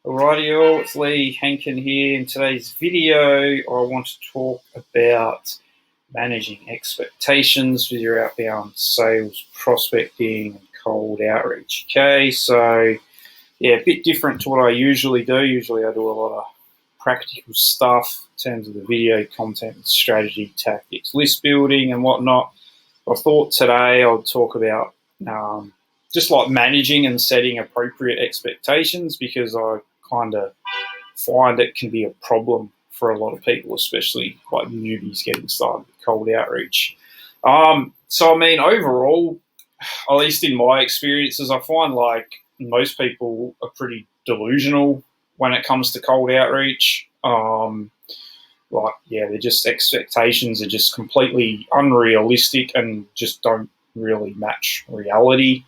Alrighty all, it's Lee Hankin here. In today's video, I want to talk about managing expectations with your outbound sales, prospecting, and cold outreach. Okay, so yeah, a bit different to what I usually do. Usually I do a lot of practical stuff in terms of the video content, strategy, tactics, list building, and whatnot. I thought today I'll talk about just like managing and setting appropriate expectations, because I kind of find it can be a problem for a lot of people, especially like newbies getting started with cold outreach. So I mean, overall, at least in my experiences, I find like most people are pretty delusional when it comes to cold outreach. They're just expectations are just completely unrealistic and just don't really match reality.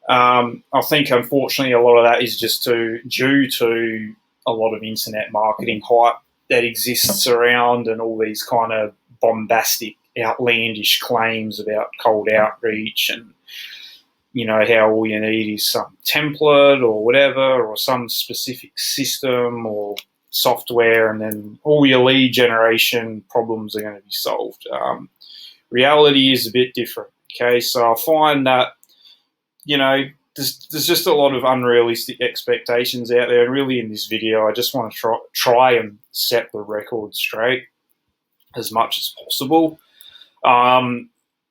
I think, unfortunately, a lot of that is just due to a lot of internet marketing hype that exists around, and all these kind of bombastic, outlandish claims about cold outreach, and how all you need is some template or whatever, or some specific system or software, and then all your lead generation problems are going to be solved. Reality is a bit different. Okay, so I find that there's just a lot of unrealistic expectations out there. And really in this video, I just want to try and set the record straight as much as possible,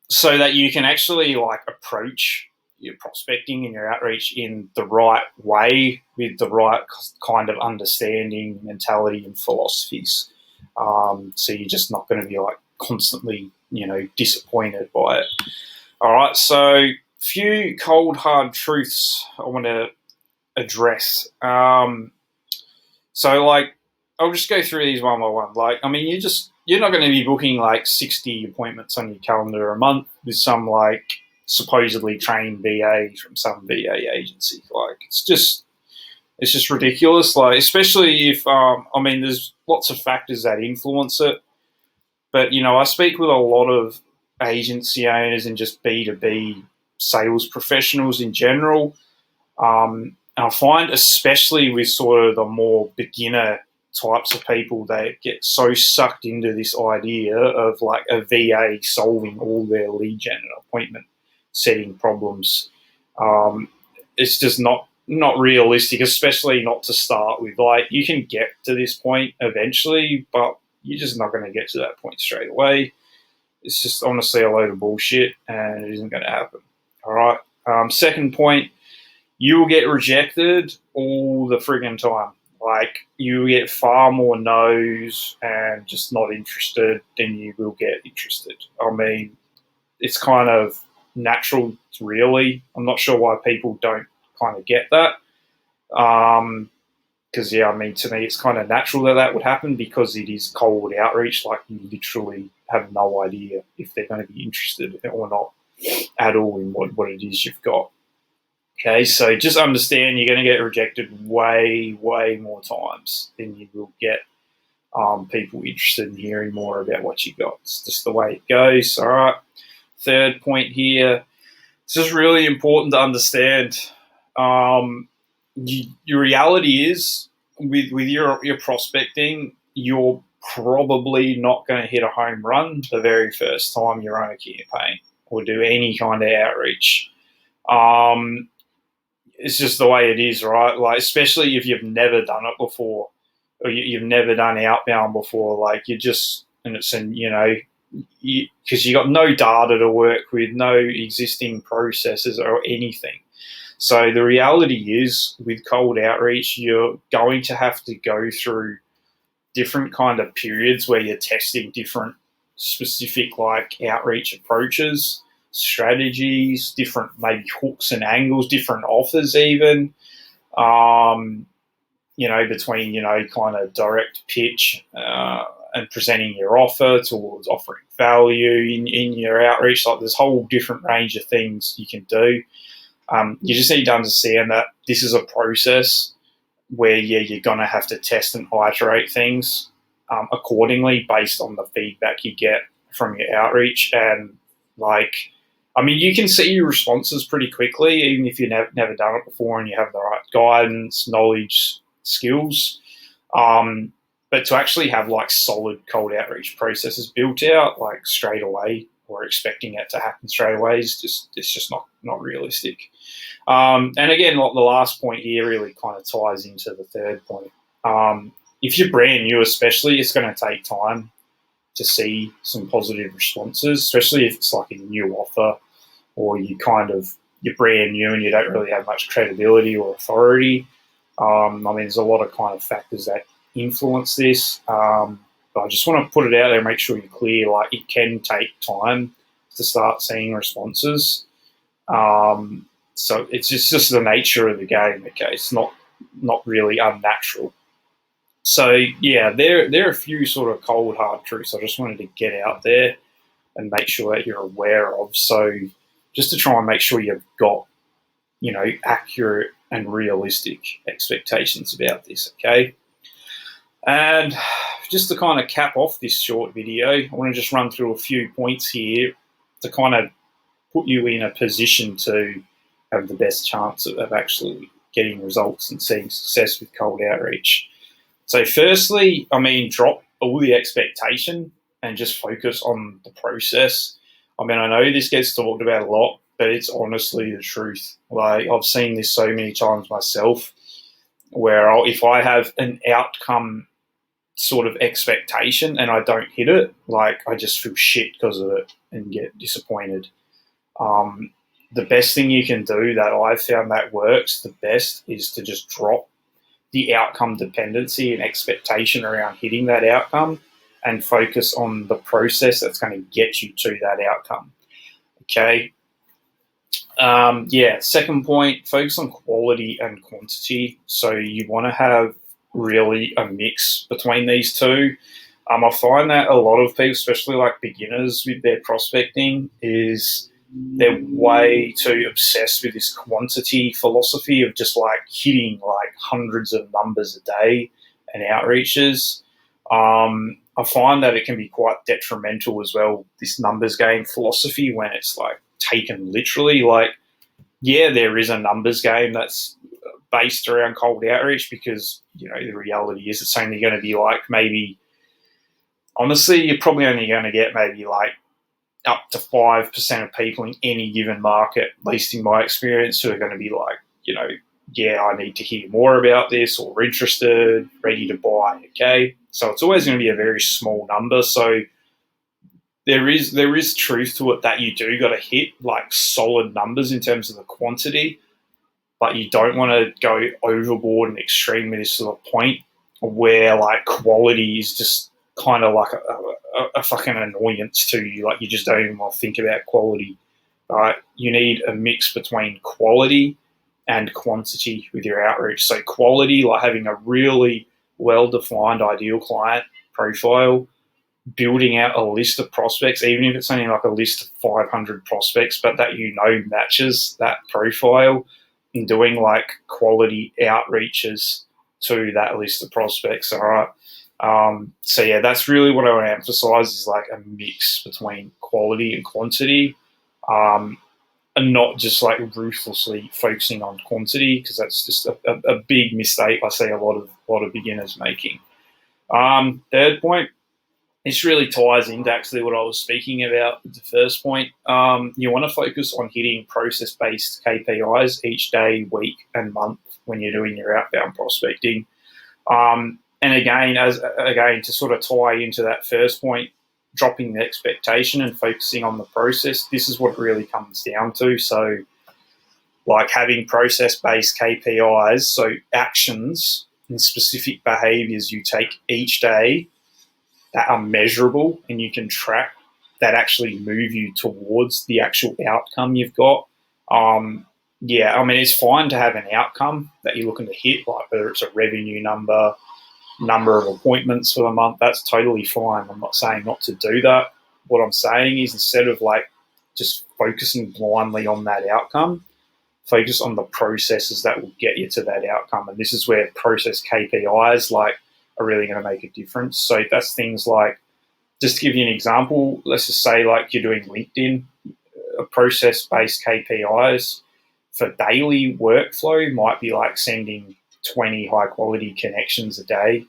so that you can actually approach your prospecting and your outreach in the right way, with the right kind of understanding, mentality, and philosophies. So you're just not going to be constantly, disappointed by it. All right, so few cold hard truths I want to address. I'll just go through these one by one. You're not going to be booking 60 appointments on your calendar a month with some supposedly trained VA from some VA agency. It's just ridiculous. Especially if there's lots of factors that influence it. But I speak with a lot of agency owners and just B2B sales professionals in general. And I find, especially with sort of the more beginner types of people, they get so sucked into this idea of a VA solving all their lead gen and appointment setting problems. It's just not realistic, especially not to start with. You can get to this point eventually, but you're just not going to get to that point straight away. It's just honestly a load of bullshit, and it isn't going to happen. All right. Second point, you will get rejected all the friggin' time. You get far more no's and just not interested than you will get interested. It's kind of natural, really. I'm not sure why people don't kind of get that. Because, to me, it's kind of natural that would happen, because it is cold outreach. You literally have no idea if they're going to be interested or not at all in what it is you've got. Okay, so just understand you're going to get rejected way, way more times than you will get people interested in hearing more about what you got. It's just the way it goes. All right. Third point here, it's just really important to understand. Your reality is with your prospecting, you're probably not going to hit a home run the very first time you run a campaign or do any kind of outreach. It's just the way it is, right? Especially if you've never done it before, or you've never done outbound before. Because you got no data to work with, no existing processes or anything. So the reality is, with cold outreach, you're going to have to go through different kind of periods where you're testing different specific outreach approaches, strategies, different maybe hooks and angles, different offers even, between, kind of direct pitch and presenting your offer towards offering value in your outreach. There's a whole different range of things you can do. You just need to understand that this is a process where, you're going to have to test and iterate things accordingly based on the feedback you get from your outreach. And you can see your responses pretty quickly, even if you've never done it before and you have the right guidance, knowledge, skills. But to actually have like solid cold outreach processes built out like straight away, or expecting it to happen straight away, is just not realistic. And again, like the last point here really kind of ties into the third point. If you're brand new, especially, it's going to take time to see some positive responses, especially if it's like a new offer, or you're brand new and you don't really have much credibility or authority. I mean, there's a lot of kind of factors that influence this. But I just want to put it out there and make sure you're clear. Like, it can take time to start seeing responses. So it's just the nature of the game. Okay, it's not really unnatural. So yeah, there are a few sort of cold hard truths I just wanted to get out there and make sure that you're aware of. So just to try and make sure you've got, accurate and realistic expectations about this. Okay. And just to kind of cap off this short video, I want to just run through a few points here to kind of put you in a position to have the best chance of actually getting results and seeing success with cold outreach. So firstly, I mean, drop all the expectation and just focus on the process. I mean, I know this gets talked about a lot, but it's honestly the truth. Like, I've seen this so many times myself, where if I have an outcome sort of expectation and I don't hit it, like, I just feel shit because of it and get disappointed. The best thing you can do that I've found that works the best is to just drop the outcome dependency and expectation around hitting that outcome and focus on the process that's going to get you to that outcome. Okay. Second point, focus on quality and quantity. So you want to have really a mix between these two. I find that a lot of people, especially like beginners with their prospecting, is they're way too obsessed with this quantity philosophy of just like hitting like hundreds of numbers a day and outreaches. I find that it can be quite detrimental as well, this numbers game philosophy, when it's like taken literally. Like, yeah, there is a numbers game that's based around cold outreach, because, the reality is it's only going to be like, maybe, honestly, you're probably only going to get maybe like up to 5% of people in any given market, at least in my experience, who are going to be like, yeah, I need to hear more about this, or interested, ready to buy. Okay. So it's always going to be a very small number. So there is truth to it that you do got to hit like solid numbers in terms of the quantity, but you don't want to go overboard and extreme with this to the point where like quality is just kind of like a fucking annoyance to you. Like, you just don't even want to think about quality, right? You need a mix between quality and quantity with your outreach. So quality, like having a really well-defined ideal client profile, building out a list of prospects, even if it's only like a list of 500 prospects, but that matches that profile, and doing like quality outreaches to that list of prospects. All right. So yeah, that's really what I want to emphasize, is like a mix between quality and quantity, and not just like ruthlessly focusing on quantity, because that's just a big mistake I see a lot of beginners making. Third point, this really ties into actually what I was speaking about with the first point. You want to focus on hitting process-based KPIs each day, week, and month when you're doing your outbound prospecting. And again, to sort of tie into that first point, dropping the expectation and focusing on the process, this is what it really comes down to. So like having process-based KPIs, so actions and specific behaviors you take each day that are measurable and you can track, that actually move you towards the actual outcome you've got. It's fine to have an outcome that you're looking to hit, like whether it's a revenue number of appointments for the month. That's totally fine. I'm not saying not to do that. What I'm saying is, instead of like just focusing blindly on that outcome, focus on the processes that will get you to that outcome. And this is where process KPIs like are really going to make a difference. So that's things like, just to give you an example, let's just say like you're doing LinkedIn, a process-based KPIs for daily workflow might be like sending 20 high quality connections a day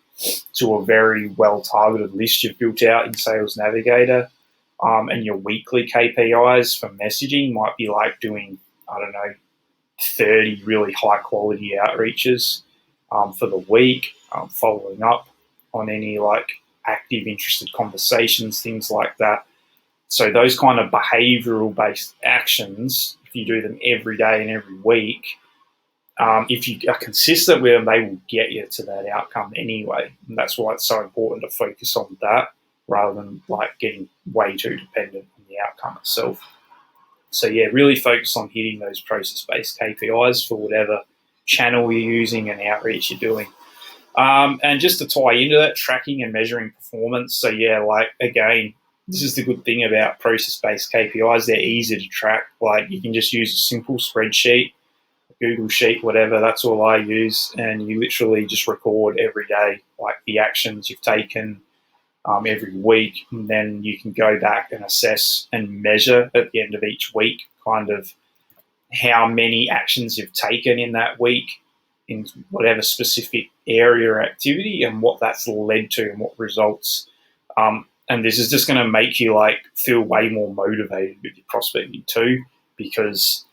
to a very well targeted list you've built out in Sales Navigator. And your weekly KPIs for messaging might be like doing, I don't know, 30 really high quality outreaches for the week, following up on any like active, interested conversations, things like that. So those kind of behavioral based actions, if you do them every day and every week, if you are consistent with them, they will get you to that outcome anyway. And that's why it's so important to focus on that rather than like getting way too dependent on the outcome itself. So yeah, really focus on hitting those process-based KPIs for whatever channel you're using and outreach you're doing. And just to tie into that, tracking and measuring performance. So yeah, like again, this is the good thing about process-based KPIs. They're easy to track. Like you can just use a simple spreadsheet, Google Sheet, whatever. That's all I use. And you literally just record every day, like the actions you've taken every week. And then you can go back and assess and measure at the end of each week kind of how many actions you've taken in that week in whatever specific area or activity and what that's led to and what results. And this is just going to make you like feel way more motivated with your prospecting too, because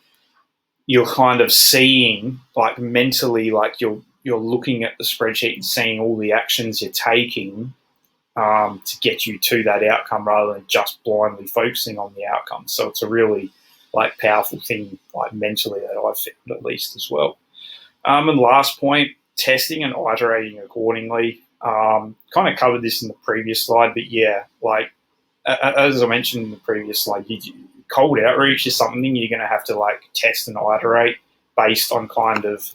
you're kind of seeing like mentally, like you're looking at the spreadsheet and seeing all the actions you're taking to get you to that outcome rather than just blindly focusing on the outcome. So it's a really like powerful thing, like mentally, that I've found at least as well. And last point, testing and iterating accordingly. Kind of covered this in the previous slide, but yeah, like as I mentioned in the previous slide, cold outreach is something you're going to have to like test and iterate based on kind of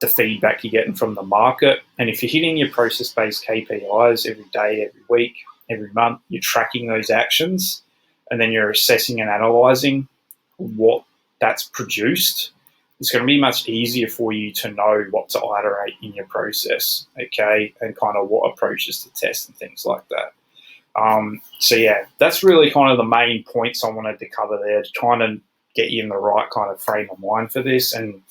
the feedback you're getting from the market. And if you're hitting your process-based KPIs every day, every week, every month, you're tracking those actions, and then you're assessing and analyzing what that's produced, it's going to be much easier for you to know what to iterate in your process, okay, and kind of what approaches to test and things like that. So yeah, that's really kind of the main points I wanted to cover there, to try and get you in the right kind of frame of mind for this, and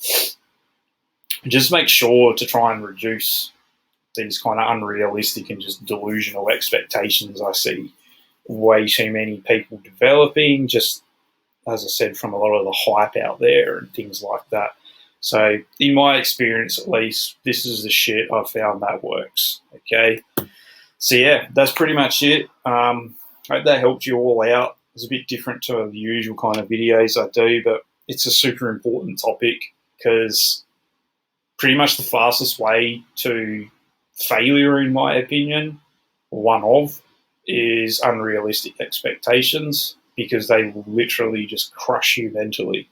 just make sure to try and reduce these kind of unrealistic and just delusional expectations I see way too many people developing, just as I said, from a lot of the hype out there and things like that. So in my experience, at least, this is the shit I've found that works, okay? So yeah, that's pretty much it. I hope that helped you all out. It's a bit different to the usual kind of videos I do, but it's a super important topic, because pretty much the fastest way to failure, in my opinion, one of, is unrealistic expectations, because they will literally just crush you mentally.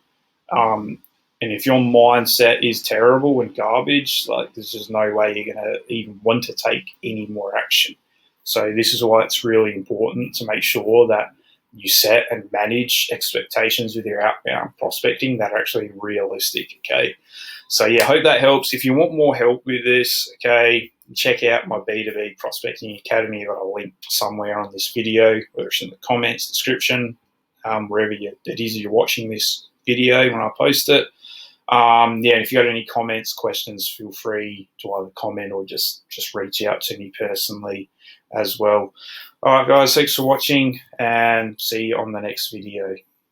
And if your mindset is terrible and garbage, like there's just no way you're going to even want to take any more action. So this is why it's really important to make sure that you set and manage expectations with your outbound prospecting that are actually realistic, okay? So yeah, hope that helps. If you want more help with this, okay, check out my B2B Prospecting Academy. I've got a link somewhere on this video, whether it's in the comments, description, wherever it is you're watching this video when I post it. Yeah, if you've got any comments, questions, feel free to either comment or just reach out to me personally as well. All right, guys, thanks for watching, and see you on the next video.